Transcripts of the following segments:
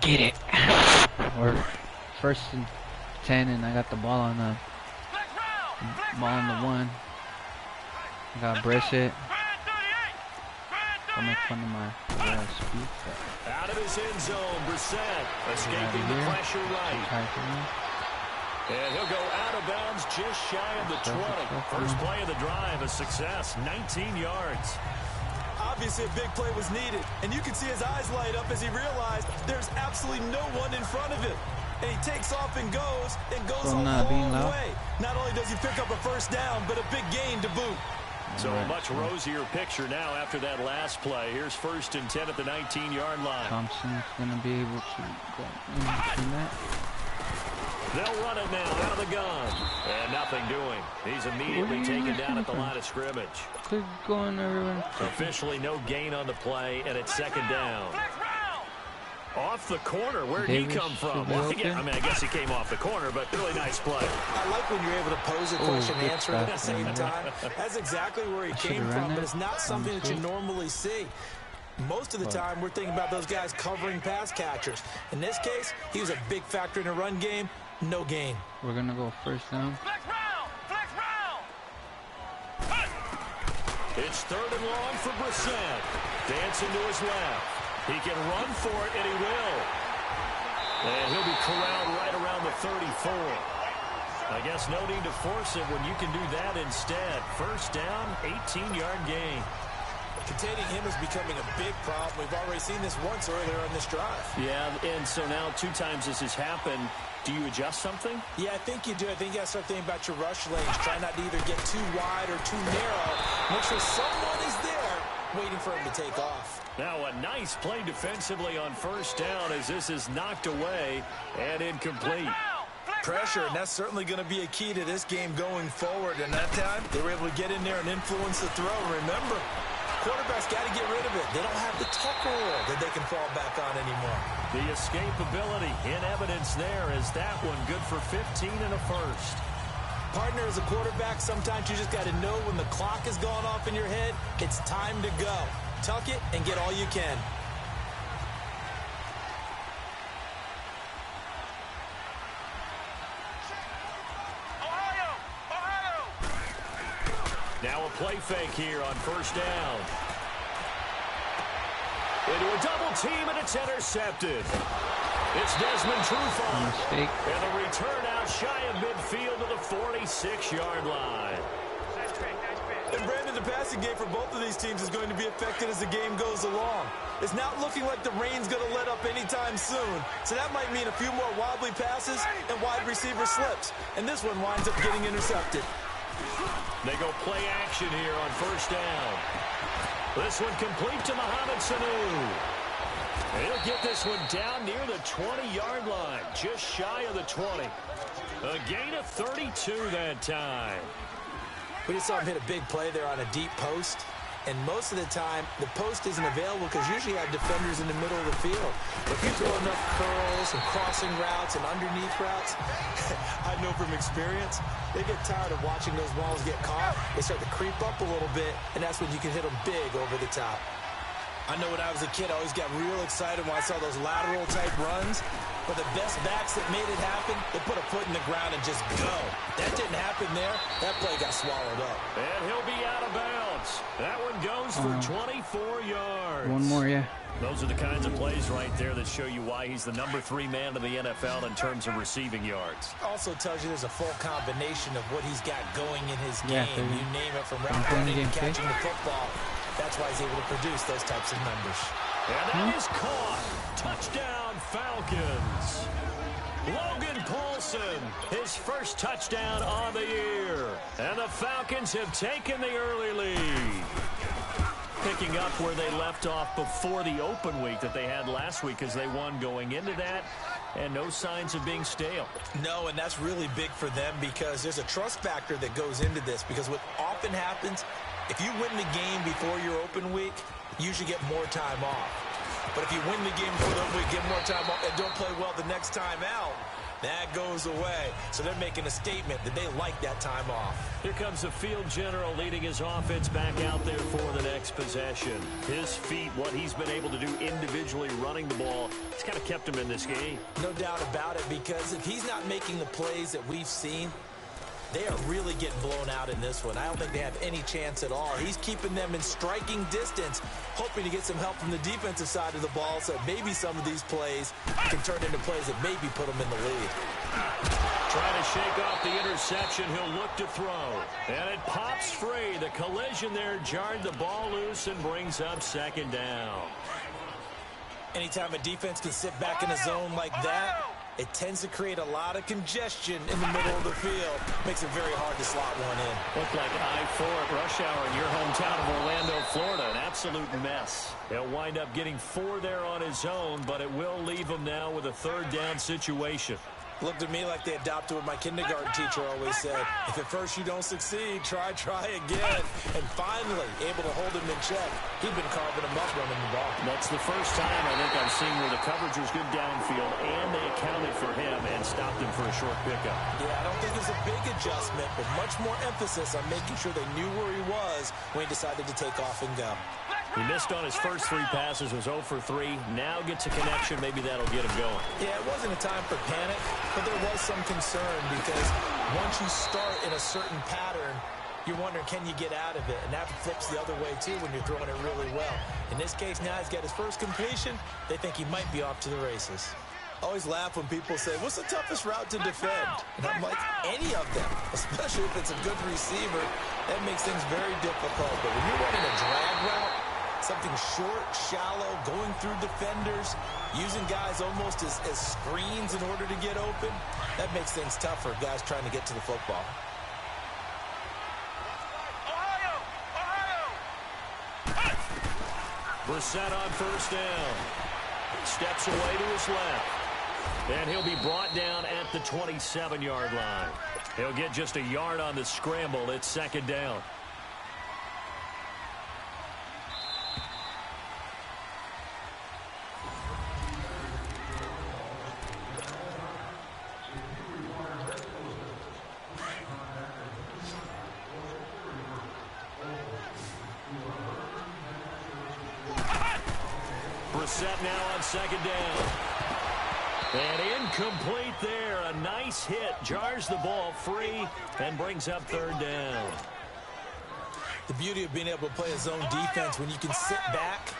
Get it. We're 1st and 10, and I got the ball on the 1. I got Brissett. Don't make fun of my speed. Out of his end zone, Brissett escaping the pressure right. And he'll go out of bounds just shy of the 20. First play of the drive, a success, 19 yards. Obviously, a big play was needed, and you can see his eyes light up as he realized there's absolutely no one in front of him. And he takes off and goes a long way. Not only does he pick up a first down, but a big gain to boot. So a much rosier picture now after that last play. Here's 1st and 10 at the 19-yard line. Thompson's going to be able to go in that. They'll run it now out of the gun. And nothing doing. He's immediately taken down at the line of scrimmage. Good going, everyone. Officially no gain on the play, and it's 2nd down. Off the corner. Where did he come from? Well, again, I guess he came off the corner, but really nice play. I like when you're able to pose a question and answer it at the same time. That's exactly where he came from, but it's not something that you normally see. Most of the time, we're thinking about those guys covering pass catchers. In this case, he was a big factor in the run game. No gain. We're going to go 1st down. It's 3rd and long for Brissett. Dancing to his left. He can run for it, and he will. And he'll be corralled right around the 34. I guess no need to force it when you can do that instead. 1st down, 18-yard gain. Containing him is becoming a big problem. We've already seen this once earlier on this drive. Yeah, and so now 2 times this has happened. Do you adjust something? Yeah, I think you do. I think you got to start thinking about your rush lanes. Try not to either get too wide or too narrow. Make sure someone is there waiting for him to take off. Now a nice play defensively on 1st down as this is knocked away and incomplete. Pressure, and that's certainly going to be a key to this game going forward. And that time, they were able to get in there and influence the throw. Remember, quarterbacks got to get rid of it. They don't have the tucker roll that they can fall back on anymore. The escapability in evidence there is that one good for 15 and a first. Partner, as a quarterback, sometimes you just got to know when the clock has gone off in your head, it's time to go. Tuck it and get all you can. Now a play fake here on 1st down. Into a double team, and it's intercepted. It's Desmond Trufant. And the return out shy of midfield to the 46-yard line. And Brandon, the passing game for both of these teams is going to be affected as the game goes along. It's not looking like the rain's going to let up anytime soon. So that might mean a few more wobbly passes and wide receiver slips. And this one winds up getting intercepted. They go play action here on 1st down. This one complete to Mohamed Sanu. He'll get this one down near the 20-yard line, just shy of the 20. A gain of 32 that time. We just saw him hit a big play there on a deep post. And most of the time, the post isn't available because usually you have defenders in the middle of the field. If you throw enough curls and crossing routes and underneath routes, I know from experience, they get tired of watching those balls get caught. They start to creep up a little bit, and that's when you can hit them big over the top. I know when I was a kid, I always got real excited when I saw those lateral-type runs. But the best backs that made it happen, they put a foot in the ground and just go. That didn't happen there. That play got swallowed up. And he'll be out of bounds. That one goes for 24 yards. One more, yeah. Those are the kinds of plays right there that show you why he's the number 3 man in the NFL in terms of receiving yards. Also tells you there's a full combination of what he's got going in his game. You name it, from route running to catching the football. That's why he's able to produce those types of numbers. And that is caught. Touchdown, Falcons. Logan Paulson, his first touchdown on the year. And the Falcons have taken the early lead. Picking up where they left off before the open week that they had last week as they won going into that. And no signs of being stale. No, and that's really big for them because there's a trust factor that goes into this. Because what often happens, if you win the game before your open week, you usually get more time off. But if you win the game before the week, get more time off, and don't play well the next time out, That goes away. So they're making a statement that they like that time off. Here comes the field general leading his offense back out there for the next possession. His feet, what he's been able to do individually running the ball, it's kind of kept him in this game. No doubt about it, because if he's not making the plays that we've seen, they are really getting blown out in this one. I don't think they have any chance at all. He's keeping them in striking distance, hoping to get some help from the defensive side of the ball so maybe some of these plays can turn into plays that maybe put them in the lead. Trying to shake off the interception. He'll look to throw. And it pops free. The collision there jarred the ball loose and brings up second down. Anytime a defense can sit back in a zone like that, it tends to create a lot of congestion in the middle of the field. Makes it very hard to slot one in. Looked like I-4 at rush hour in your hometown of Orlando, Florida. An absolute mess. He'll wind up getting 4 there on his own, but it will leave him now with a third down situation. Looked to me like they adopted what my kindergarten teacher always said. If at first you don't succeed, try again. And finally, able to hold him in check. He'd been carving him up running the ball. That's the first time I think I've seen where the coverage was good downfield, and they accounted for him and stopped him for a short pickup. Yeah, I don't think it was a big adjustment, but much more emphasis on making sure they knew where he was when he decided to take off and go. He missed on his first 3 passes, was 0 for 3. Now gets a connection. Maybe that'll get him going. Yeah, it wasn't a time for panic, but there was some concern because once you start in a certain pattern, you're wondering, can you get out of it? And that flips the other way, too, when you're throwing it really well. In this case, now he's got his first completion. They think he might be off to the races. I always laugh when people say, what's the toughest route to defend? And I'm like, any of them, especially if it's a good receiver. That makes things very difficult. But when you're running a drag route, something short, shallow, going through defenders, using guys almost as screens in order to get open, that makes things tougher, guys trying to get to the football. Brissett on first down. Steps away to his left. And he'll be brought down at the 27-yard line. He'll get just a yard on the scramble. It's second down. Brissett now on second down. And incomplete there. A nice hit. Jars the ball free and brings up third down. The beauty of being able to play a zone defense when you can sit back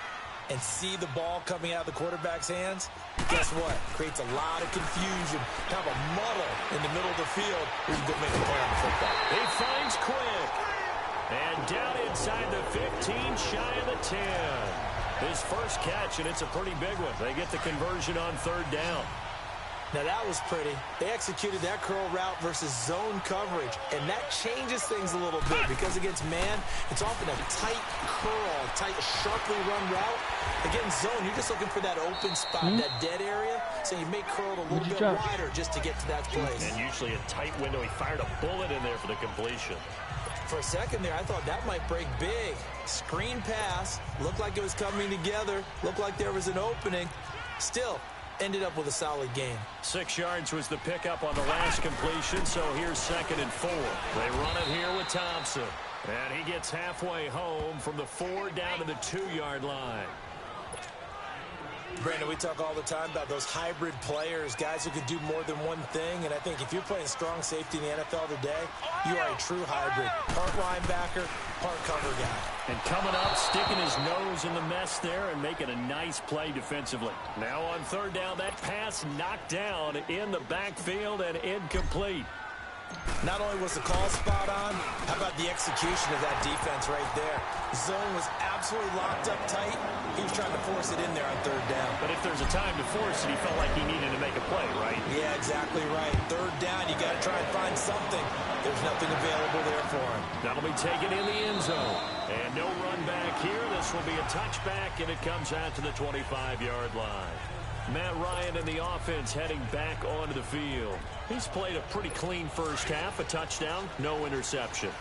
and see the ball coming out of the quarterback's hands, guess what? Creates a lot of confusion, kind of a muddle in the middle of the field where you can go make a play on the football. He finds Quick. And down inside the 15, shy of the 10. His first catch, and it's a pretty big one. They get the conversion on third down. Now, that was pretty. They executed that curl route versus zone coverage, and that changes things a little bit because against man, it's often a tight curl, tight, sharply run route. Against zone, you're just looking for that open spot, that dead area, so you may curl it a little bit wider just to get to that place. And usually a tight window. He fired a bullet in there for the completion. For a second there, I thought that might break big. Screen pass, looked like it was coming together, looked like there was an opening. Still, ended up with a solid game. 6 yards was the pickup on the last completion, so here's 2nd and 4. They run it here with Thompson. And he gets halfway home from the 4 down to the 2-yard line. Brandon, we talk all the time about those hybrid players, guys who can do more than one thing, and I think if you're playing strong safety in the NFL today, you are a true hybrid. Part linebacker, part cover guy. And coming up, sticking his nose in the mess there and making a nice play defensively. Now on third down, that pass knocked down in the backfield and incomplete. Not only was the call spot on, how about the execution of that defense right there? Zone was absolutely locked up tight. He was trying to force it in there on third down. But if there's a time to force it, he felt like he needed to make a play, right? Yeah, exactly right. Third down, you got to try and find something. There's nothing available there for him. That'll be taken in the end zone. And no run back here. This will be a touchback, and it comes out to the 25-yard line. Matt Ryan and the offense heading back onto the field. He's played a pretty clean first half, a touchdown, no interceptions.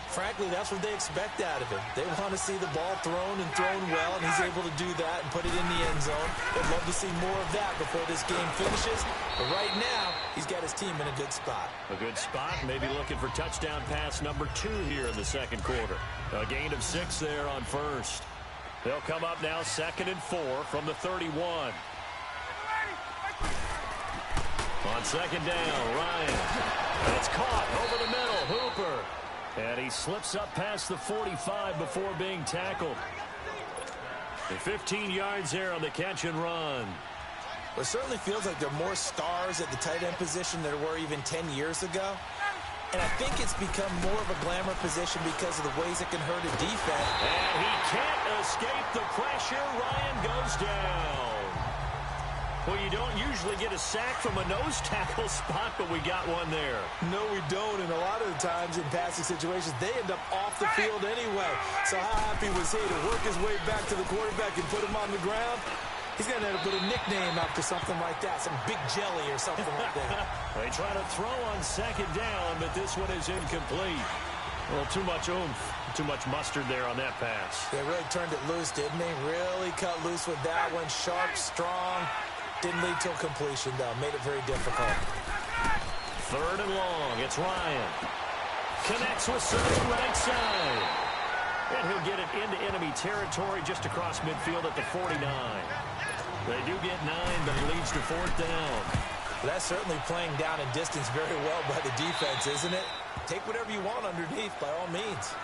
Frankly, that's what they expect out of him. They want to see the ball thrown and thrown well, and he's able to do that and put it in the end zone. They'd love to see more of that before this game finishes. But right now, he's got his team in a good spot. A good spot, maybe looking for touchdown pass number 2 here in the second quarter. A gain of 6 there on first. They'll come up now 2nd and 4 from the 31. On 2nd down, Ryan. It's caught over the middle, Hooper. And he slips up past the 45 before being tackled. And 15 yards there on the catch and run. Well, it certainly feels like there are more stars at the tight end position than there were even 10 years ago. And I think it's become more of a glamour position because of the ways it can hurt a defense. And he can't escape the pressure. Ryan goes down. Well, you don't usually get a sack from a nose tackle spot, but we got one there. No, we don't. And a lot of the times in passing situations, they end up off the field anyway. So how happy was he to work his way back to the quarterback and put him on the ground? He's going to end up with a nickname after something like that, some big jelly or something like that. They try to throw on 2nd down, but this one is incomplete. A little too much oomph, too much mustard there on that pass. They really turned it loose, didn't they? Really cut loose with that one. Sharp, strong. Didn't lead to a completion, though. Made it very difficult. 3rd and long. It's Ryan. Connects with Surge right side. And he'll get it into enemy territory just across midfield at the 49. They do get 9, but it leads to 4th down. Well, that's certainly playing down in distance very well by the defense, isn't it? Take whatever you want underneath, by all means.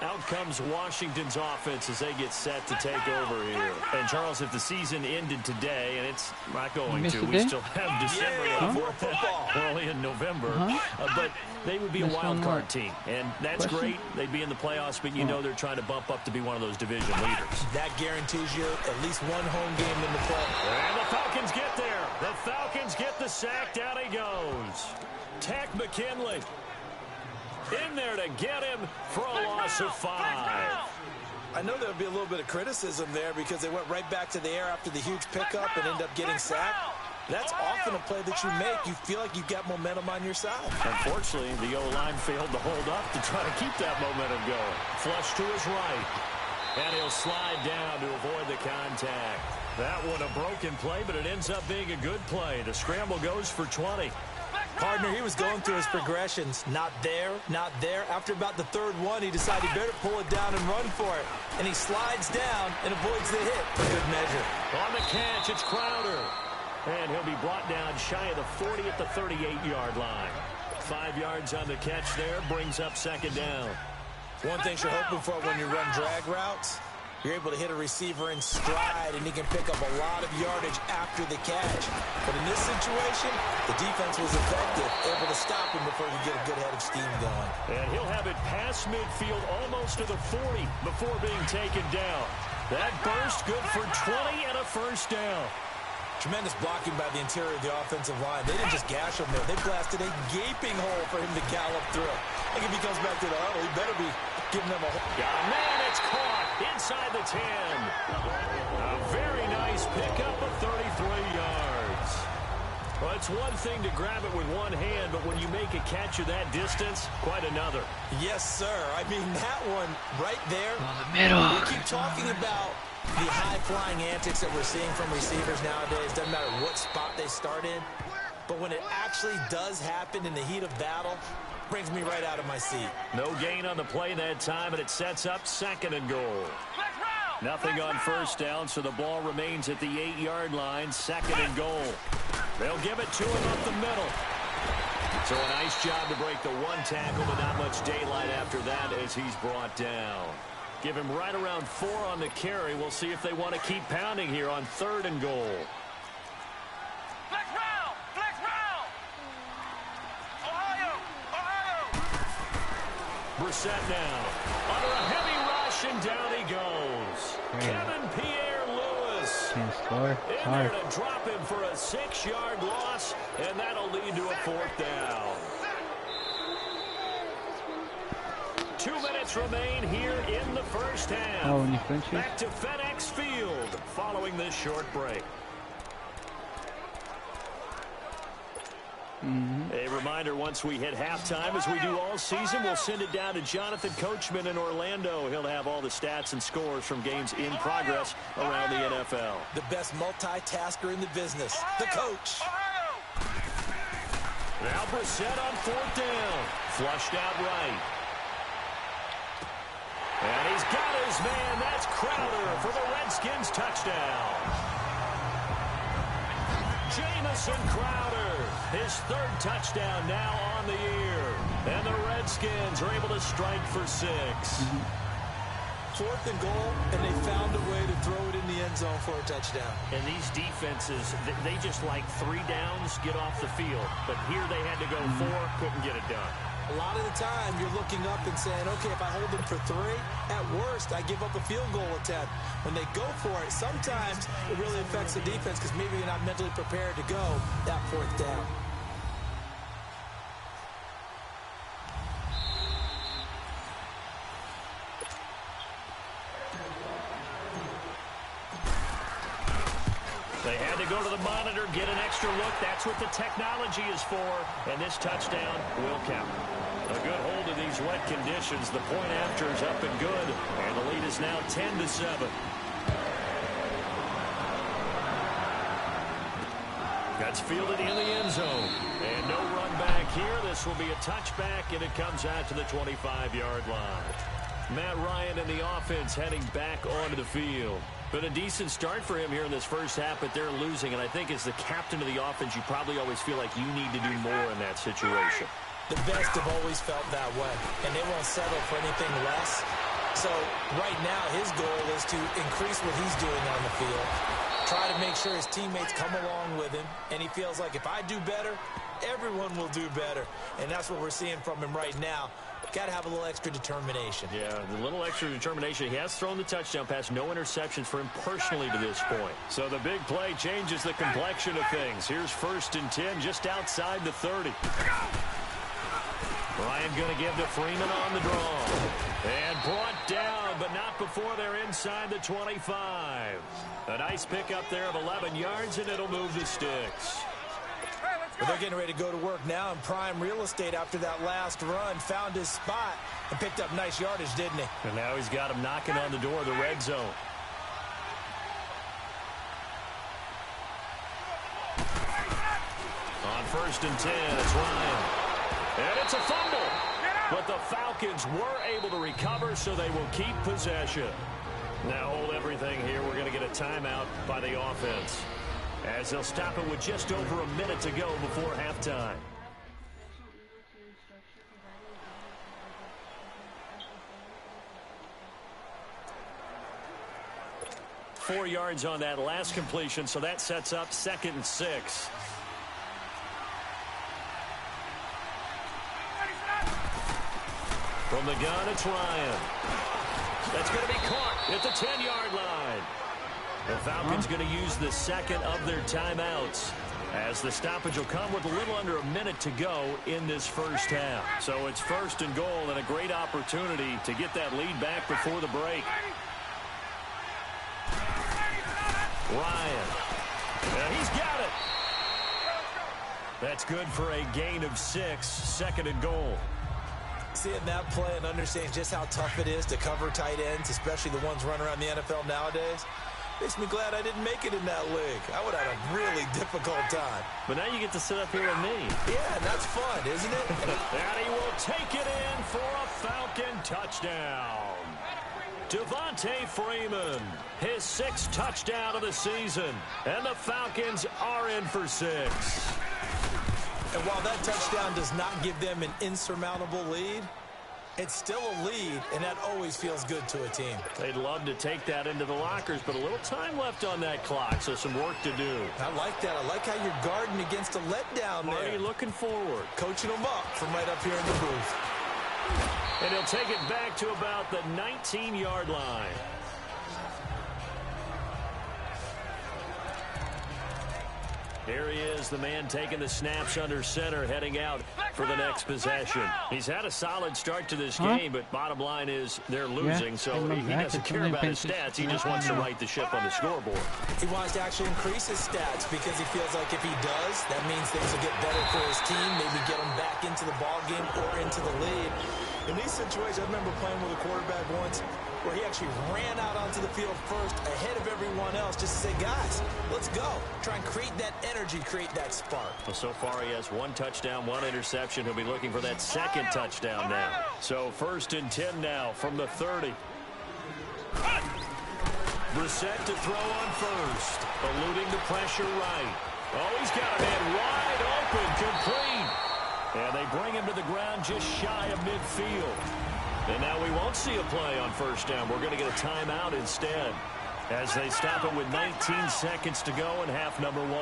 Out comes Washington's offense as they get set to take over here. And, Charles, if the season ended today, and it's not going to, we still have December left. We're only in November. But they would be a wild card team. And that's great. They'd be in the playoffs, but you know they're trying to bump up to be one of those division leaders. That guarantees you at least one home game in the play. And the Falcons get there. The Falcons get the sack. Down he goes. Tack McKinley in there to get him for a loss of 5. I know there'll be a little bit of criticism there because they went right back to the air after the huge pickup and end up getting sacked. That's often a play that you make. You feel like you've got momentum on your side. Unfortunately, the O-line failed to hold up to try to keep that momentum going. Flush to his right. And he'll slide down to avoid the contact. That one a broken play, but it ends up being a good play. The scramble goes for 20. Partner, he was going through his progressions. Not there, not there. After about the 3rd one, he decided he better pull it down and run for it. And he slides down and avoids the hit for good measure. On the catch, it's Crowder. And he'll be brought down shy of the 40 at the 38-yard line. 5 yards on the catch there, brings up 2nd down. One thing you're hoping for when you run drag routes, you're able to hit a receiver in stride, and he can pick up a lot of yardage after the catch. But in this situation, the defense was effective, able to stop him before he could get a good head of steam going. And he'll have it past midfield almost to the 40 before being taken down. That burst good for 20 and a 1st down. Tremendous blocking by the interior of the offensive line. They didn't just gash him there. They blasted a gaping hole for him to gallop through. I think if he comes back to the huddle, he better be giving them a hole. Man, it's caught inside the 10. A very nice pickup of 33 yards. Well, it's one thing to grab it with one hand, but when you make a catch of that distance, quite another. Yes, sir. I mean, that one right there. The middle. We keep talking about the high-flying antics that we're seeing from receivers nowadays. Doesn't matter what spot they start in. But when it actually does happen in the heat of battle, brings me right out of my seat. No gain on the play that time, and it sets up 2nd and goal. Nothing on 1st down, so the ball remains at the 8-yard line. 2nd and goal. They'll give it to him up the middle. So a nice job to break the 1 tackle, but not much daylight after that as he's brought down. Give him right around 4 on the carry. We'll see if they want to keep pounding here on 3rd and goal. Flex round! Flex round! Ohio! Brissett now. Under a heavy rush, and down he goes. Kevin Pierre-Louis. Can't score. In there to drop him for a 6-yard loss, and that'll lead to a 4th down. 2 minutes remain here in the 1st half. Oh, when you flinch it? Back to FedEx Field following this short break. A reminder, once we hit halftime, as we do all season, we'll send it down to Jonathan Coachman in Orlando. He'll have all the stats and scores from games in progress around the NFL. The best multitasker in the business, the coach. Now Brissett on 4th down. Flushed out right. And he's got his man. That's Crowder for the Redskins touchdown. Jamison Crowder, his 3rd touchdown now on the year. And the Redskins are able to strike for 6. 4th and goal, and they found a way to throw it in the end zone for a touchdown. And these defenses, they just like 3 downs, get off the field. But here they had to go 4, couldn't get it done. A lot of the time, you're looking up and saying, okay, if I hold them for 3, at worst, I give up a field goal attempt. When they go for it, sometimes it really affects the defense because maybe you're not mentally prepared to go that 4th down. They had to go to the monitor, get an extra look. That's what the technology is for. And this touchdown will count. A good hold of these wet conditions. The point after is up and good. And the lead is now 10-7. That's fielded in the end zone. And no run back here. This will be a touchback, and it comes out to the 25-yard line. Matt Ryan and the offense heading back onto the field. Been a decent start for him here in this first half, but they're losing. And I think as the captain of the offense, you probably always feel like you need to do more in that situation. The best have always felt that way, and they won't settle for anything less. So right now, his goal is to increase what he's doing on the field, try to make sure his teammates come along with him, and he feels like if I do better, everyone will do better. And that's what we're seeing from him right now. Got to have a little extra determination. Yeah, a little extra determination. He has thrown the touchdown pass. No interceptions for him personally to this point. So the big play changes the complexion of things. Here's 1st and 10 just outside the 30. Ryan going to give to Freeman on the draw. And brought down, but not before they're inside the 25. A nice pickup there of 11 yards, and it'll move the sticks. Well, they're getting ready to go to work now in prime real estate after that last run. Found his spot and picked up nice yardage, didn't he? And now he's got him knocking on the door of the red zone. On 1st and 10, it's Ryan. And it's a fumble. But the Falcons were able to recover, so they will keep possession. Now hold everything here. We're going to get a timeout by the offense, as they'll stop it with just over a minute to go before halftime. Four yards on that last completion, so that sets up 2nd and 6. From the gun, it's Ryan. That's going to be caught at the 10-yard line. The Falcons going to use the 2nd of their timeouts, as the stoppage will come with a little under a minute to go in this first half. So it's 1st and goal, and a great opportunity to get that lead back before the break. Ryan. And he's got it. That's good for a gain of 6, 2nd and goal. Seeing that play and understanding just how tough it is to cover tight ends, especially the ones running around the NFL nowadays, makes me glad I didn't make it in that league. I would have had a really difficult time. But now you get to sit up here with me. Yeah, and that's fun, isn't it? And he will take it in for a Falcon touchdown. Devontae Freeman, his 6th touchdown of the season. And the Falcons are in for 6. And while that touchdown does not give them an insurmountable lead, it's still a lead, and that always feels good to a team. They'd love to take that into the lockers, but a little time left on that clock, so some work to do. I like that. I like how you're guarding against a letdown there. Marty looking forward. Coaching them up from right up here in the booth. And he'll take it back to about the 19-yard line. Here he is, the man taking the snaps under center, heading out for the next possession. He's had a solid start to this game, but bottom line is they're losing, so he doesn't care about his stats. He just wants to right the ship on the scoreboard. He wants to actually increase his stats because he feels like if he does, that means things will get better for his team, maybe get him back into the ball game or into the lead. In these situations, I remember playing with a quarterback once where he actually ran out onto the field first ahead of everyone else just to say, guys, let's go. Try and create that energy, create that spark. Well, so far he has 1 touchdown, 1 interception. He'll be looking for that second touchdown now. So 1st and 10 now from the 30. Brissett to throw on first, eluding the pressure right. Oh, he's got a man wide open, complete. And they bring him to the ground just shy of midfield. And now we won't see a play on 1st down. We're going to get a timeout instead as they stop it with 19 seconds to go in half number 1.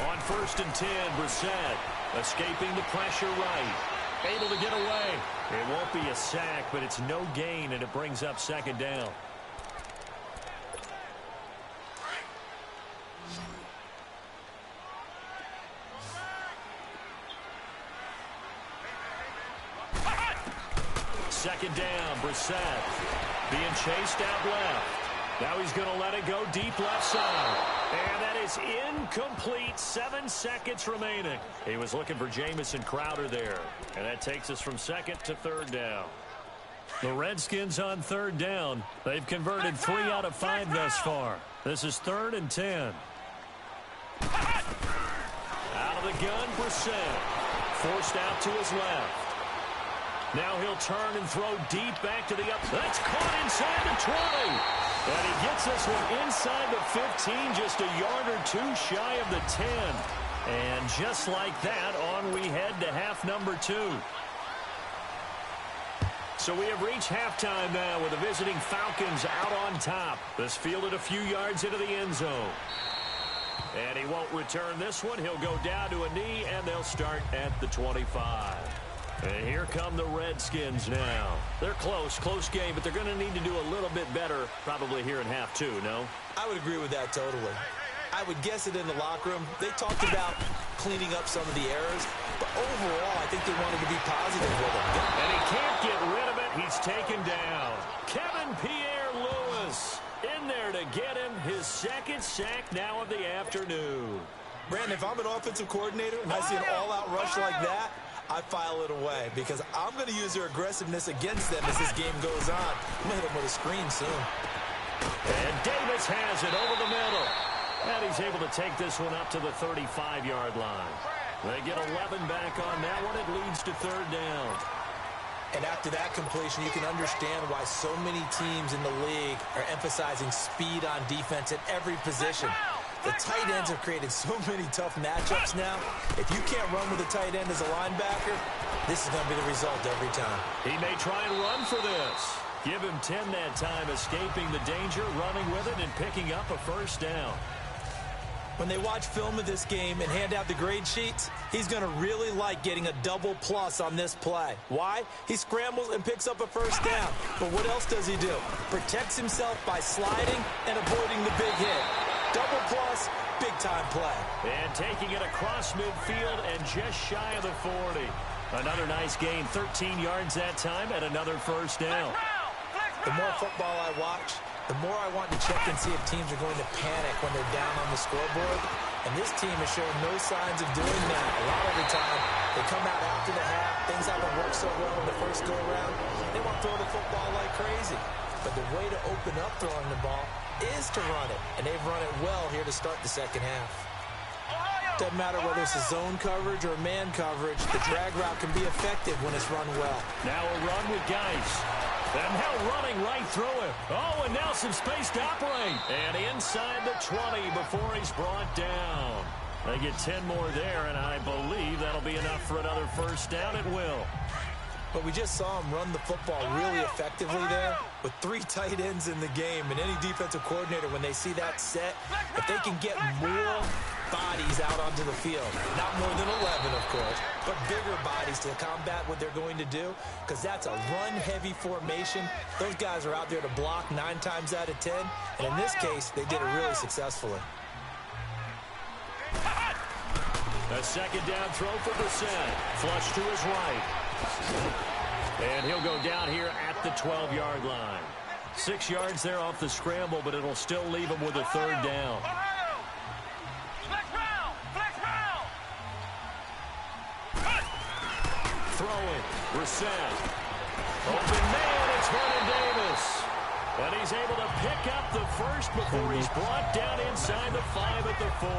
On 1st and 10, Brissett escaping the pressure right. Able to get away. It won't be a sack, but it's no gain, and it brings up 2nd down. Second down, Brissett being chased out left. Now he's going to let it go deep left side. And that is incomplete. 7 seconds remaining. He was looking for Jamison Crowder there. And that takes us from 2nd to 3rd down. The Redskins on 3rd down. They've converted 3 out of 5 thus far. This is 3rd and 10. Out of the gun, Brissett. Forced out to his left. Now he'll turn and throw deep back to the up. That's caught inside the 20. And he gets this one inside the 15, just a yard or 2 shy of the 10. And just like that, on we head to half number 2. So we have reached halftime now with the visiting Falcons out on top. This fielded a few yards into the end zone. And he won't return this one. He'll go down to a knee, and they'll start at the 25. And here come the Redskins now. They're close game, but they're going to need to do a little bit better probably here in half 2, no? I would agree with that totally. I would guess it in the locker room. They talked about cleaning up some of the errors, but overall, I think they wanted to be positive with them. And he can't get rid of it. He's taken down. Kevin Pierre-Louis in there to get him his 2nd sack now of the afternoon. Brandon, if I'm an offensive coordinator and I see an all-out rush like that, I file it away because I'm going to use their aggressiveness against them as this game goes on. I'm going to hit them with a screen soon. And Davis has it over the middle. And he's able to take this one up to the 35-yard line. They get 11 back on that one. It leads to 3rd down. And after that completion, you can understand why so many teams in the league are emphasizing speed on defense at every position. The tight ends have created so many tough matchups now. If you can't run with a tight end as a linebacker, this is going to be the result every time. He may try and run for this. Give him 10 that time, escaping the danger, running with it, and picking up a 1st down. When they watch film of this game and hand out the grade sheets, he's going to really like getting a double plus on this play. Why? He scrambles and picks up a 1st down. But what else does he do? Protects himself by sliding and avoiding the big hit. Double plus, big-time play. And taking it across midfield and just shy of the 40. Another nice gain, 13 yards that time, and another 1st down. The more football I watch, the more I want to check and see if teams are going to panic when they're down on the scoreboard. And this team has shown no signs of doing that. A lot of the time, they come out after the half. Things haven't worked so well in the first go-around. They want to throw the football like crazy. But the way to open up throwing the ball is to run it. And they've run it well here to start the 2nd half. Doesn't matter whether it's a zone coverage or man coverage. The drag route can be effective when it's run well. Now a run with Geis. And now running right through it. Oh, and now some space to operate. And inside the 20 before he's brought down. They get 10 more there, and I believe that'll be enough for another 1st down. It will. But we just saw him run the football really effectively there with 3 tight ends in the game. And any defensive coordinator, when they see that set, if they can get more bodies out onto the field. Not more than 11, of course, but bigger bodies to combat what they're going to do, because that's a run-heavy formation. Those guys are out there to block 9 times out of 10, and in this case, they did it really successfully. A second down throw for Brissett. Flush to his right. And he'll go down here at the 12-yard line. 6 yards there off the scramble, but it'll still leave him with a third down. Throwing. Brissett. Open man, it's Vernon Davis. And he's able to pick up the first before he's brought down inside the 5 at the 4.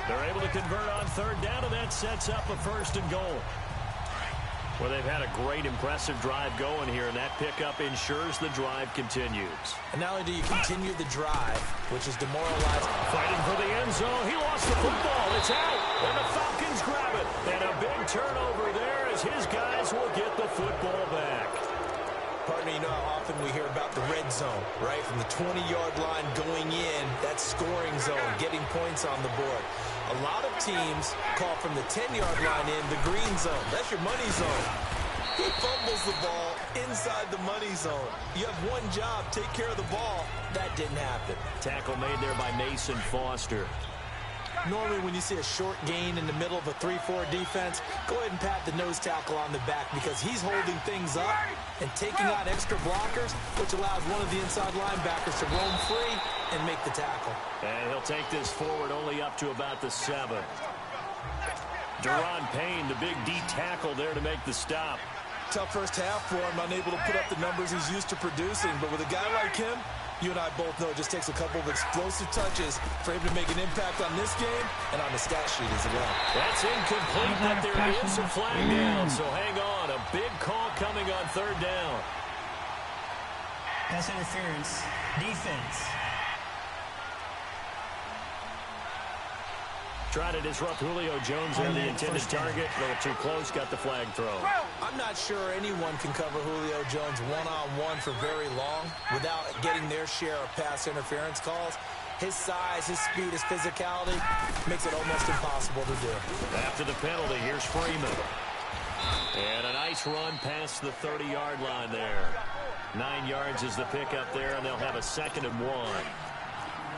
They're able to convert on third down, and that sets up a 1st and goal. Well, they've had a great, impressive drive going here, and that pickup ensures the drive continues. And not only do you continue the drive, which is demoralizing. Fighting for the end zone. He lost the football. It's out. And the Falcons grab it. And a big turnover there as his guys will get the football back. Partner, you know how often we hear about the red zone, right? From the 20-yard line going in, that scoring zone, getting points on the board. A lot of teams call from the 10-yard line in the green zone. That's your money zone. He fumbles the ball inside the money zone. You have one job, take care of the ball. That didn't happen. Tackle made there by Mason Foster. Normally when you see a short gain in the middle of a 3-4 defense, go ahead and pat the nose tackle on the back because he's holding things up and taking out extra blockers, which allows one of the inside linebackers to roam free and make the tackle. And he'll take this forward only up to about the 7. Deron Payne, the big D tackle there to make the stop. Tough first half for him, unable to put up the numbers he's used to producing. But with a guy like him, you and I both know it just takes a couple of explosive touches for him to make an impact on this game and on the stat sheet as well. That's incomplete, but there is a flag down, so hang on. A big call coming on third down. Pass interference. Defense. Try to disrupt Julio Jones there, the intended target. A little too close, got the flag thrown. I'm not sure anyone can cover Julio Jones one-on-one for very long without getting their share of pass interference calls. His size, his speed, his physicality makes it almost impossible to do. After the penalty, here's Freeman. And a nice run past the 30-yard line there. 9 yards is the pickup there, and they'll have a 2nd and 1.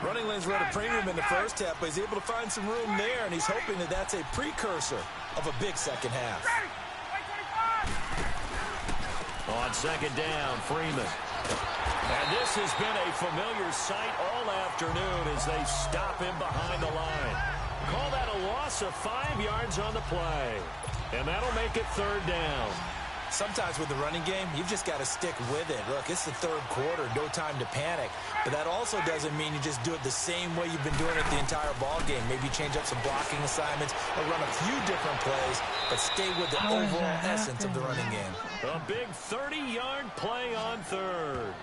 Running lanes were at a premium in the first half, but he's able to find some room there, and he's hoping that that's a precursor of a big second half. On 2nd down, Freeman. And this has been a familiar sight all afternoon as they stop him behind the line. Call that a loss of 5 yards on the play. And that'll make it 3rd down. Sometimes with the running game, you've just got to stick with it. Look, it's the 3rd quarter, no time to panic. But that also doesn't mean you just do it the same way you've been doing it the entire ball game. Maybe change up some blocking assignments or run a few different plays, but stay with the overall essence of the running game. A big 30-yard play on 3rd.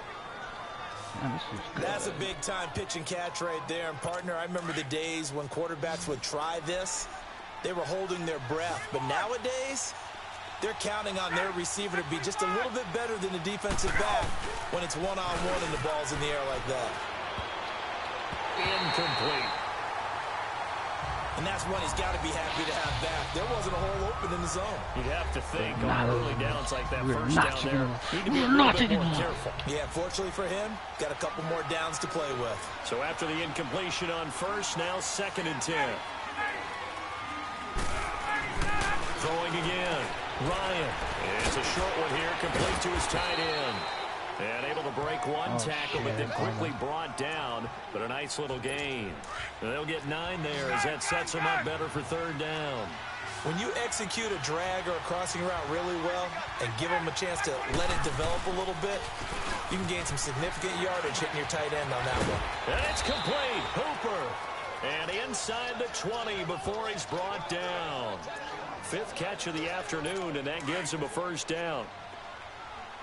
That's a big-time pitch and catch right there. And, partner, I remember the days when quarterbacks would try this. They were holding their breath. But nowadays, they're counting on their receiver to be just a little bit better than the defensive back when it's one-on-one and the ball's in the air like that. Incomplete. And that's one he's got to be happy to have back. There wasn't a hole open in the zone. You'd have to think on early downs like that first down there. Need to be a little bit more careful. Yeah, fortunately for him, got a couple more downs to play with. So after the incompletion on first, now 2nd and 10. Throwing again. Ryan. It's a short one here, complete to his tight end. And able to break one tackle, but then quickly brought down. But a nice little gain. And they'll get 9 there as that sets them up better for 3rd down. When you execute a drag or a crossing route really well and give them a chance to let it develop a little bit, you can gain some significant yardage hitting your tight end on that one. And it's complete. Hooper. And inside the 20 before he's brought down. 5th catch of the afternoon, and that gives him a 1st down.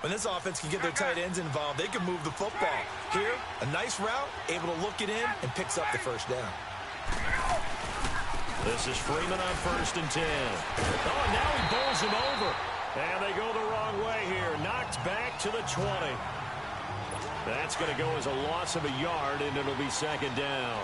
When this offense can get their tight ends involved, they can move the football. Here, a nice route, able to look it in, and picks up the 1st down. This is Freeman on 1st and 10. Oh, and now he bowls him over. And they go the wrong way here. Knocked back to the 20. That's going to go as a loss of a yard, and it'll be 2nd down.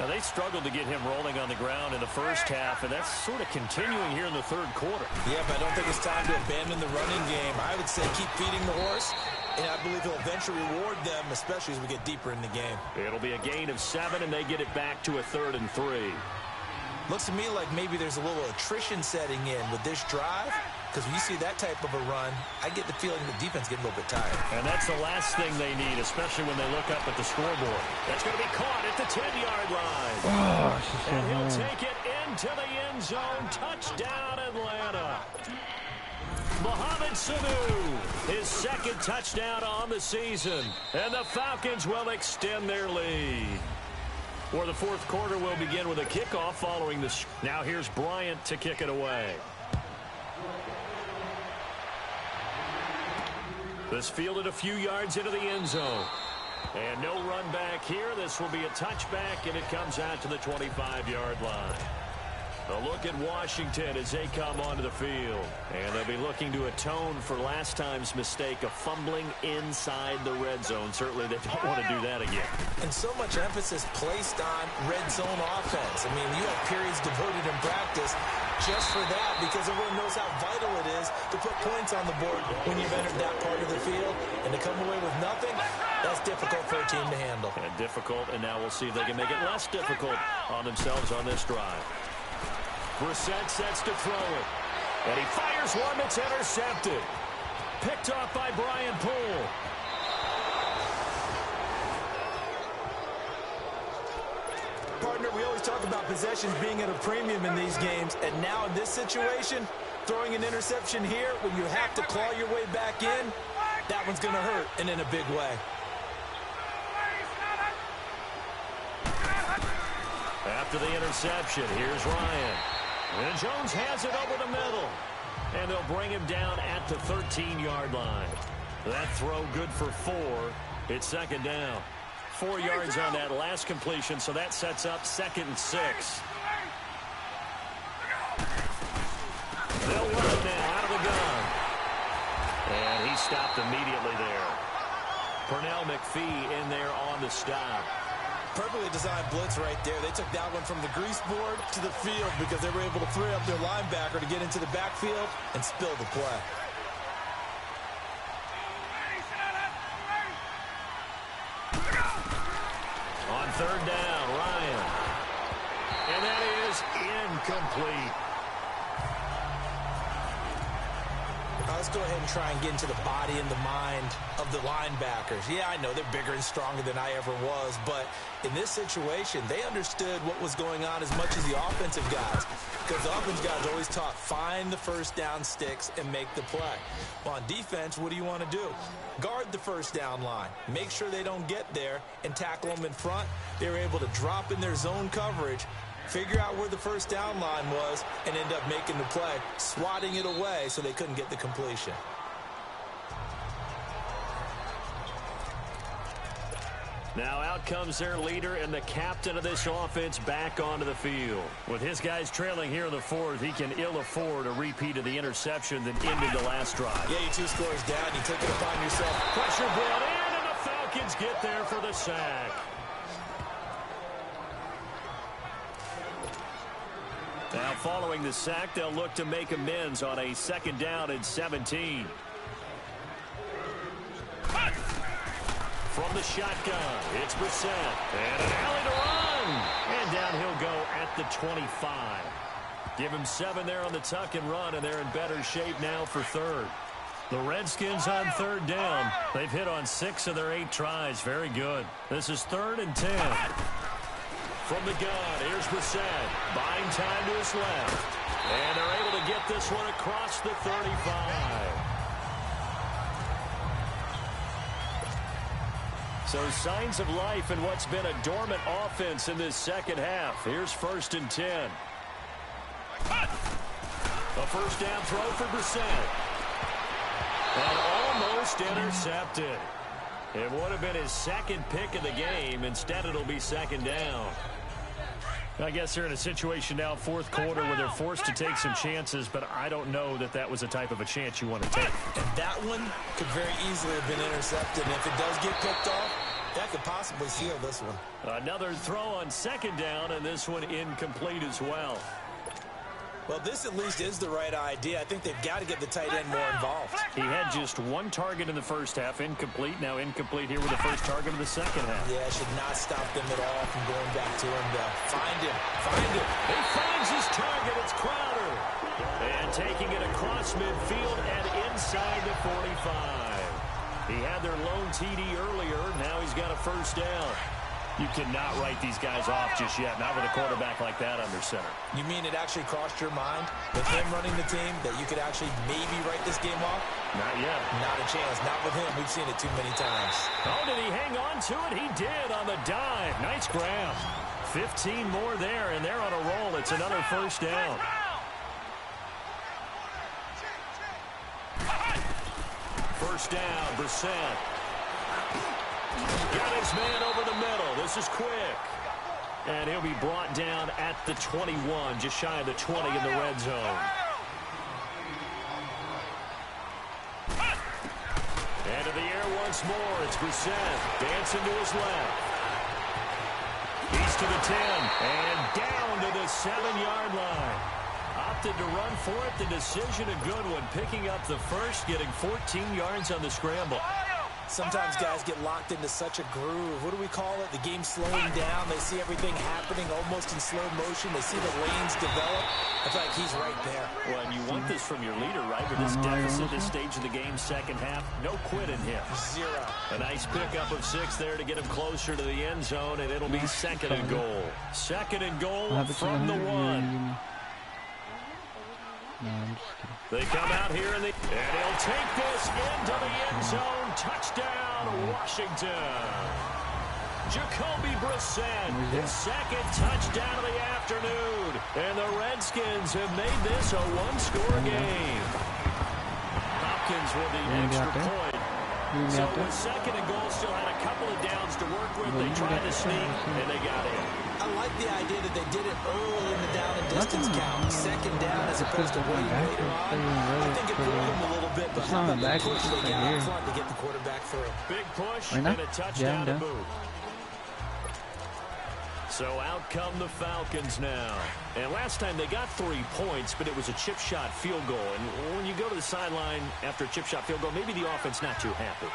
Now, they struggled to get him rolling on the ground in the first half, and that's sort of continuing here in the third quarter. Yeah, but I don't think it's time to abandon the running game. I would say keep feeding the horse, and I believe he'll eventually reward them, especially as we get deeper in the game. It'll be a gain of 7, and they get it back to a 3rd and 3. Looks to me like maybe there's a little attrition setting in with this drive, because when you see that type of a run, I get the feeling the defense getting a little bit tired. And that's the last thing they need, especially when they look up at the scoreboard. That's going to be caught at the 10-yard line. Oh, and he'll take it into the end zone. Touchdown, Atlanta. Mohamed Sanu, his 2nd touchdown on the season. And the Falcons will extend their lead. Or the 4th quarter will begin with a kickoff following this. Now here's Bryant to kick it away. This fielded a few yards into the end zone. And no run back here. This will be a touchback, and it comes out to the 25-yard line. A look at Washington as they come onto the field. And they'll be looking to atone for last time's mistake of fumbling inside the red zone. Certainly they don't want to do that again. And so much emphasis placed on red zone offense. I mean, you have periods devoted in practice just for that, because everyone knows how vital it is to put points on the board when you've entered that part of the field. And to come away with nothing, that's difficult for a team to handle. And difficult, and now we'll see if they can make it less difficult on themselves on this drive. Brissett sets to throw it. And he fires one that's intercepted. Picked off by Brian Poole. Partner, we always talk about possessions being at a premium in these games. And now in this situation, throwing an interception here when you have to claw your way back in, that one's going to hurt, and in a big way. After the interception, here's Ryan. And Jones has it over the middle. And they'll bring him down at the 13-yard line. That throw good for 4. It's 2nd down. 4 yards on that last completion, so that sets up 2nd and 6. They'll run it now out of the gun. And he stopped immediately there. Pernell McPhee in there on the stop. Perfectly designed blitz right there. They took that one from the grease board to the field because they were able to free up their linebacker to get into the backfield and spill the play. On 3rd down, Ryan. And that is incomplete. Let's go ahead and try and get into the body and the mind of the linebackers. Yeah, I know they're bigger and stronger than I ever was, but in this situation, they understood what was going on as much as the offensive guys, because the offensive guys always taught find the first down sticks and make the play. Well, on defense, what do you want to do? Guard the first down line. Make sure they don't get there and tackle them in front. They were able to drop in their zone coverage, figure out where the first down line was, and end up making the play, swatting it away so they couldn't get the completion. Now out comes their leader and the captain of this offense back onto the field. With his guys trailing here in the 4th, he can ill afford a repeat of the interception that ended the last drive. Yeah, you 2 scores down, you take it upon yourself. Pressure brought in, and the Falcons get there for the sack. Now following the sack, they'll look to make amends on a 2nd down and 17. From the shotgun, it's Brissett. And an alley to run. And down he'll go at the 25. Give him 7 there on the tuck and run, and they're in better shape now for 3rd. The Redskins on 3rd down. They've hit on 6 of their 8 tries. Very good. This is 3rd and 10. From the gun, here's Brissett. Buying time to his left. And they're able to get this one across the 35. So signs of life in what's been a dormant offense in this 2nd half. Here's 1st and 10. A first down throw for Brissett. And almost intercepted. It would have been his 2nd pick of the game. Instead, it'll be 2nd down. I guess they're in a situation now, 4th quarter, where they're forced to take some chances, but I don't know that that was the type of a chance you want to take. And that one could very easily have been intercepted. And if it does get picked off, That could possibly seal this one. Another throw on second down, and this one incomplete as well. Well, this at least is the right idea. I think they've got to get the tight end more involved. He had just one target in the first half, incomplete. Now incomplete here with the first target of the second half. Yeah, should not stop them at all from going back to him, though. Find him. Find him. He finds his target. It's Crowder. And taking it across midfield and inside the 45. He had their lone TD earlier. Now he's got a first down. You cannot write these guys off just yet, not with a quarterback like that under center. You mean it actually crossed your mind with him running the team that you could actually maybe write this game off? Not yet. Not a chance. Not with him. We've seen it too many times. Oh, did he hang on to it? He did on the dive. Nice grab. 15 more there, and they're on a roll. It's another first down. First down, Brissett. Got his man over the middle. This is quick. And he'll be brought down at the 21, just shy of the 20 in the red zone. And to the air once more. It's Brissett dancing to his left. He's to the 10 and down to the 7-yard line. Opted to run for it. The decision a good one. Picking up the first, getting 14 yards on the scramble. Sometimes guys get locked into such a groove. What do we call it? The game's slowing down. They see everything happening almost in slow motion. They see the lanes develop. I feel like he's right there. Well, and you want this from your leader, right? With this deficit, this stage of the game, second half, no quit in him. Zero. A nice pickup of 6 there to get him closer to the end zone, and it'll be second and goal. Second and goal from the 1. No, I'm just kidding. They come out here, and he'll take this into the end zone. Touchdown, Washington. Jacoby Brissett, his second touchdown of the afternoon. And the Redskins have made this a one-score game. Hopkins with the extra point. So with second and goal, still had a couple of downs to work with. They tried to sneak, and they got in. I like the idea that they did it early in the down and distance count. Second down as opposed to waiting later on. I think it broke them a little bit, but how about the push they got up front to get the quarterback through? Big push and a touchdown to boot. So out come the Falcons now. And last time they got 3 points, but it was a chip shot field goal. And when you go to the sideline after a chip shot field goal, maybe the offense not too happy.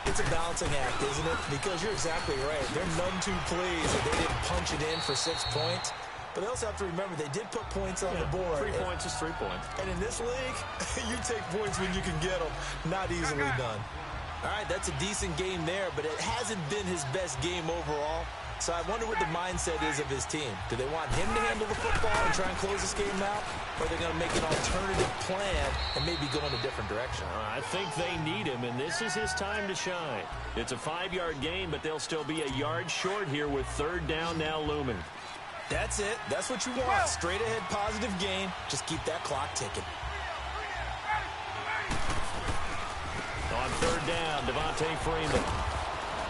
It's a balancing act, isn't it? Because you're exactly right. They're none too pleased that they didn't punch it in for 6 points. But they also have to remember they did put points on the board. 3 points is 3 points. And in this league, you take points when you can get them. Not easily done. All right, that's a decent game there, but it hasn't been his best game overall. So I wonder what the mindset is of his team. Do they want him to handle the football and try and close this game out? Or are they going to make an alternative plan and maybe go in a different direction? I think they need him, and this is his time to shine. It's a 5-yard game, but they'll still be a yard short here with third down now looming. That's it. That's what you want. Straight ahead positive gain. Just keep that clock ticking. On third down, Devontae Freeman.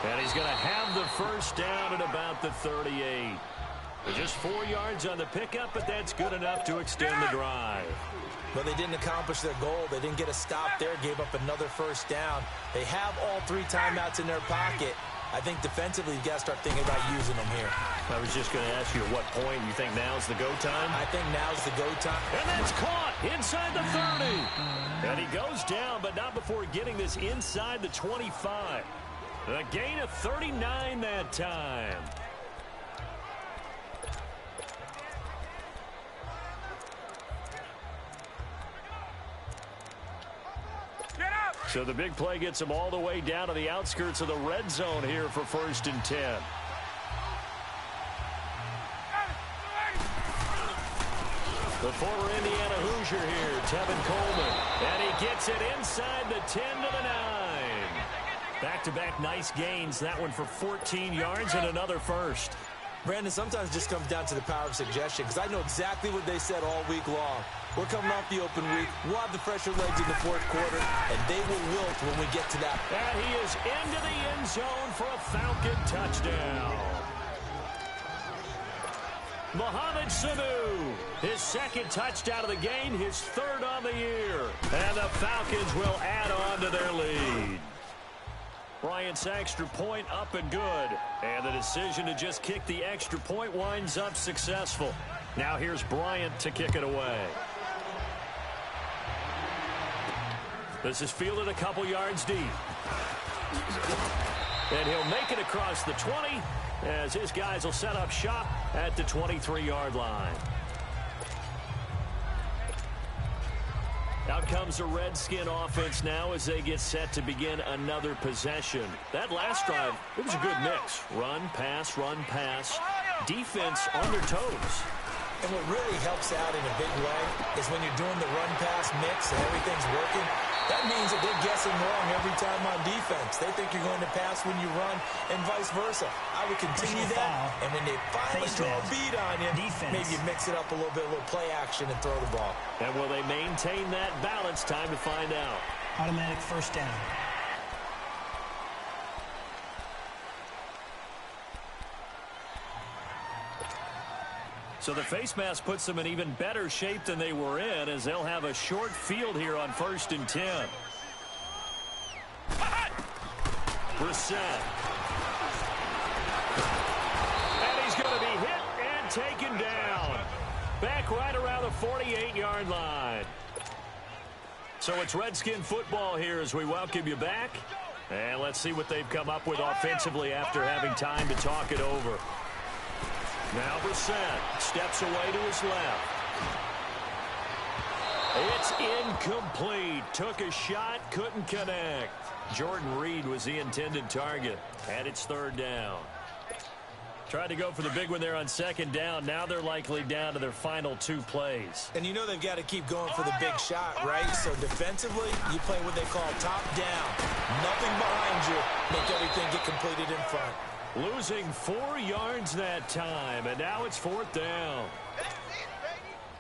And he's going to have the first down at about the 38. Just 4 yards on the pickup, but that's good enough to extend the drive. But they didn't accomplish their goal. They didn't get a stop there, gave up another first down. They have all 3 timeouts in their pocket. I think defensively, you've got to start thinking about using them here. I was just going to ask you at what point you think now's the go time? I think now's the go time. And that's caught inside the 30. And he goes down, but not before getting this inside the 25. A gain of 39 that time. So the big play gets him all the way down to the outskirts of the red zone here for 1st and 10. The former Indiana Hoosier here, Tevin Coleman. And he gets it inside the 10 to the 9. Back-to-back nice gains. That one for 14 yards and another first. Brandon, sometimes it just comes down to the power of suggestion, because I know exactly what they said all week long. We're coming off the open week. We'll have the fresher legs in the 4th quarter, and they will wilt when we get to that. And he is into the end zone for a Falcon touchdown. Mohamed Sanu, his 2nd touchdown of the game, his 3rd on the year. And the Falcons will add on to their lead. Brian Giants extra point up and good. And the decision to just kick the extra point winds up successful. Now here's Bryant to kick it away. This is fielded a couple yards deep. And he'll make it across the 20 as his guys will set up shop at the 23-yard line. Out comes the Redskin offense now as they get set to begin another possession. That last drive, it was a good mix. Run, pass, defense on their toes. And what really helps out in a big way is when you're doing the run-pass mix and everything's working, that means that they're guessing wrong every time on defense. They think you're going to pass when you run and vice versa. I would continue that, and when they finally throw a beat on you, maybe you mix it up a little bit, a little play action and throw the ball. And will they maintain that balance? Time to find out. Automatic first down. So the face mask puts them in even better shape than they were in as they'll have a short field here on 1st and 10. Brissett. And he's going to be hit and taken down. Back right around the 48-yard line. So it's Redskin football here as we welcome you back. And let's see what they've come up with offensively after having time to talk it over. Now Brissett steps away to his left. It's incomplete. Took a shot, couldn't connect. Jordan Reed was the intended target. And it's 3rd down. Tried to go for the big one there on 2nd down. Now they're likely down to their final 2 plays. And you know they've got to keep going for the big shot, right? So defensively, you play what they call top down. Nothing behind you. Make everything get completed in front. Losing 4 yards that time, and now it's 4th down.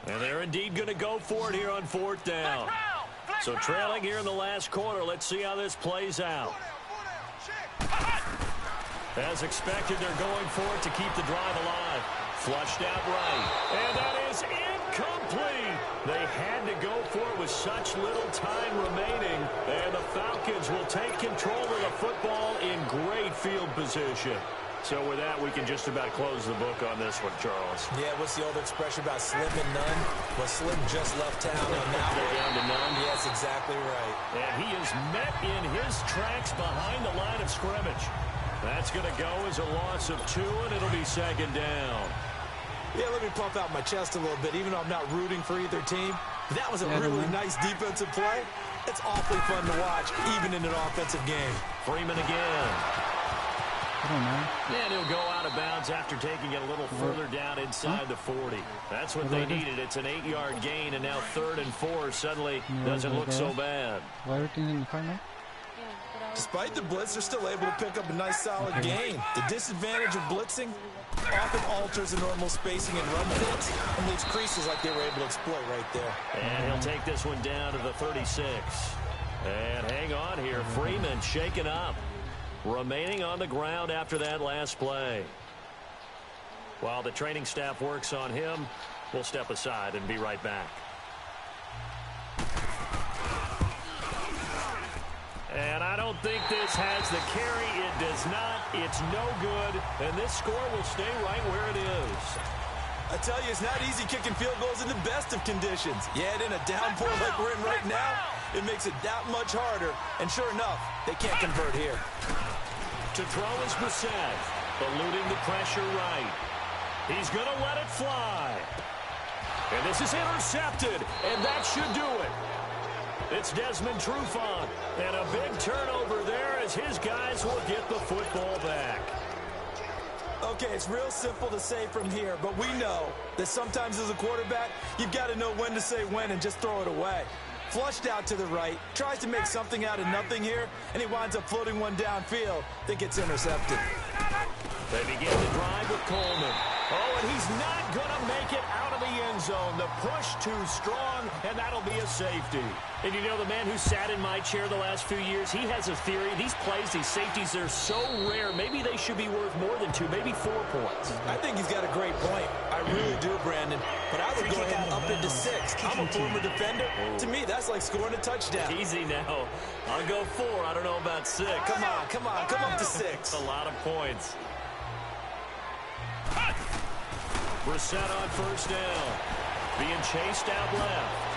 And they're indeed going to go for it here on 4th down. So trailing here in the last quarter, let's see how this plays out. As expected, they're going for it to keep the drive alive. Flushed out right. And that is incomplete. They had to go for it with such little time remaining. And the Falcons will take control of the football in great field position. So with that, we can just about close the book on this one, Charles. Yeah, what's the old expression about slim and none? Well, Slim just left town on that one. Down to none. Yes, exactly right. And he is met in his tracks behind the line of scrimmage. That's going to go as a loss of 2, and it'll be 2nd down. Yeah, let me pump out my chest a little bit, even though I'm not rooting for either team. That was a really nice defensive play. It's awfully fun to watch, even in an offensive game. Freeman again. I don't know. And he'll go out of bounds after taking it a little further down inside the 40. That's what they needed. It's an 8-yard gain, and now 3rd and 4 suddenly doesn't look so bad. Well, everything's in the car now? Despite the blitz, they're still able to pick up a nice, solid gain. The disadvantage of blitzing often alters the normal spacing and run fits and leaves creases like they were able to exploit right there. And he'll take this one down to the 36. And hang on here. Freeman shaken up. Remaining on the ground after that last play. While the training staff works on him, we'll step aside and be right back. And I don't think this has the carry. It does not. It's no good. And this score will stay right where it is. I tell you, it's not easy kicking field goals in the best of conditions. Yet in a downpour like we're in right now, it makes it that much harder. And sure enough, they can't convert here. To throw is Brissett, eluding the pressure right. He's going to let it fly. And this is intercepted, and that should do it. It's Desmond Trufant, and a big turnover there as his guys will get the football back. Okay, it's real simple to say from here, but we know that sometimes as a quarterback, you've got to know when to say when and just throw it away. Flushed out to the right, tries to make something out of nothing here, and he winds up floating one downfield that gets intercepted. They begin the drive with Coleman. Oh, and he's not going to make it out of the end zone. The push too strong, and that'll be a safety. And you know, the man who sat in my chair the last few years, he has a theory. These plays, these safeties, they're so rare. Maybe they should be worth more than 2, maybe 4 points. I think he's got a great point. I really do, Brandon. But I would Free go kick ahead and out of up into bounds. 6. I'm a Kicking team. former defender. To me, that's like scoring a touchdown. Easy now. I'll go 4. I don't know about 6. Come on, come on, come up to 6. A lot of points. Brissett on first down. Being chased out left.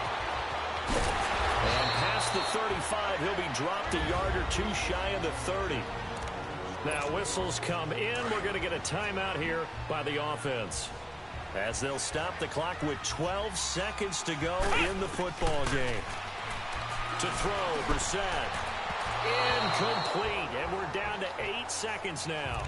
And past the 35, he'll be dropped a yard or two shy of the 30. Now whistles come in. We're going to get a timeout here by the offense, as they'll stop the clock with 12 seconds to go in the football game. To throw, Brissett. Incomplete, and we're down to 8 seconds now.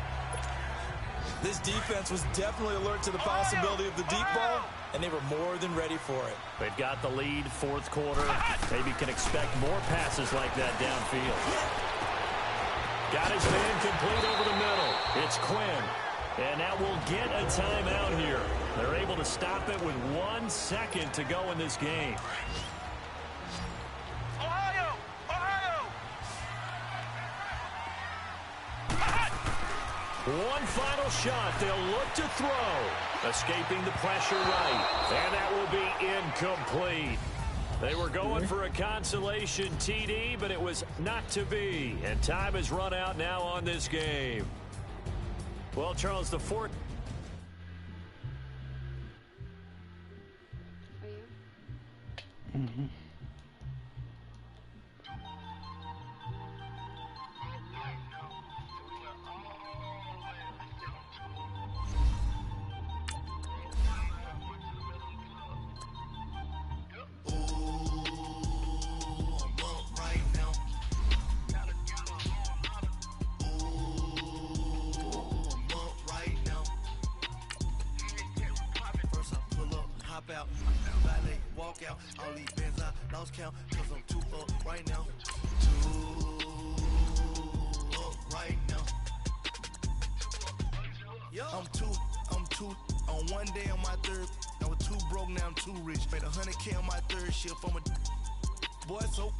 This defense was definitely alert to the possibility of the deep ball, and they were more than ready for it. They've got the lead, fourth quarter. Maybe can expect more passes like that downfield. Got his man complete over the middle. It's Quinn. And that will get a timeout here. They're able to stop it with 1 second to go in this game. Ohio! Ohio! One final shot. They'll look to throw. Escaping the pressure right. And that will be incomplete. They were going for a consolation TD, but it was not to be. And time has run out now on this game. Well, Charles, the fourth. Mm-hmm. Out, valet, walk out, all these bands I lost count, cause I'm too up right now. Too up right now. I'm too, on one day on my third, I was too broke, now I'm too rich. Made 100K on my third shift, I'm a boy, so,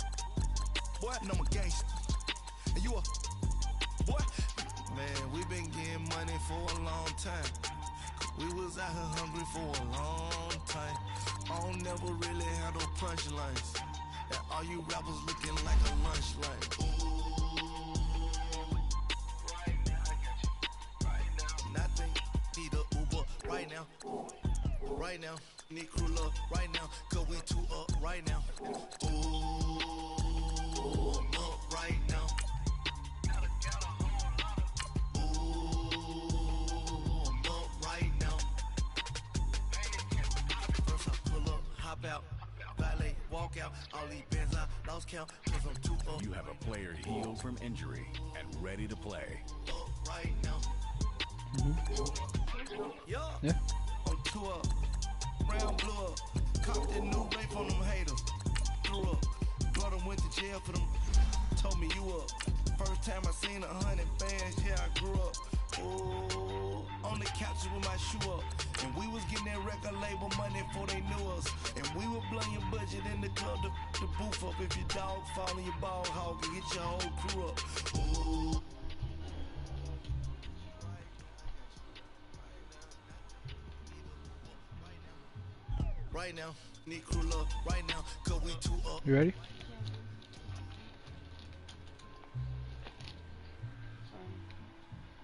boy, and I'm a gangster. And you a, boy, man, we been getting money for a long time. We was out here hungry for a long time. I don't never really have no punchlines. And all you rappers looking like a lunch line. Right now, I got you. Right now. Nothing, need a Uber right now. Right now, need crew love right now. Cause we too up right now. Ooh, I'm up right now. Out, valet, walk out, all these bands I lost count, cause I'm too up. You have a player healed from injury and ready to play. Up right now. Yeah. I'm too up. Brown blew up. Copped that new ray from them haters. Threw up. Brother went to jail for them. Told me you up. First time I seen 100 bands, yeah, I grew up. Oh, on the couches with my shoe up. And we was getting that record label money before they knew us. And we would blow your budget in the club to boof up. If your dog fall in your ball hog and get your whole crew up. Ooh. Right now, need crew love right now, cause we too up. You ready?